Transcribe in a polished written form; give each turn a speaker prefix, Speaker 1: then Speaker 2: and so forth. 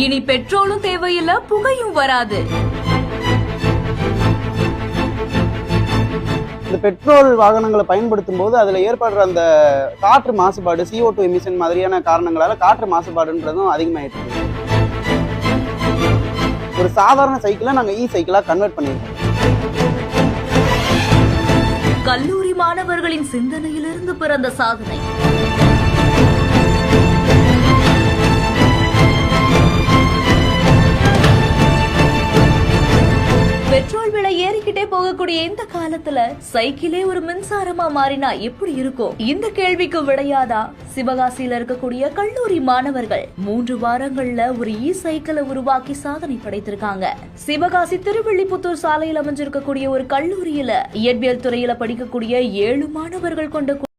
Speaker 1: இனி பெட்ரோலும் தேவையில்ல, புகையும் வராது.
Speaker 2: இந்த பெட்ரோல் வாகனங்களை பயன்படுத்தும் போது அதுல ஏற்படுற அந்த காற்று மாசுபாடு, CO2 எமிஷன் மாதிரியான காரணங்களால காற்று மாசுபாடுன்றதும் அதிகமாயிட்டு இருக்கு. ஒரு சாதாரண சைக்கிளை நாங்க சைக்கிளா கன்வெர்ட் பண்ணிருக்கோம்.
Speaker 1: கல்லூரி மாணவர்களின் சிந்தனையிலிருந்து பிறந்த சாதனை. பெட்ரோல் விலை ஏறிக்கிட்டே போகக்கூடிய இந்த காலத்துல சைக்கிளே ஒரு மின்சாரமா மாறினா எப்படி இருக்கும்? இந்த கேள்விக்கு விடையாதா சிவகாசியில இருக்கக்கூடிய கல்லூரி மாணவர்கள் 3 வாரங்கள்ல ஒரு சைக்கிளை உருவாக்கி சாதனை படைத்திருக்காங்க. சிவகாசி திருவள்ளிபுத்தூர் சாலையில் அமைஞ்சிருக்கக்கூடிய ஒரு கல்லூரியில இயற்பியல் துறையில படிக்கக்கூடிய 7 மாணவர்கள் கொண்ட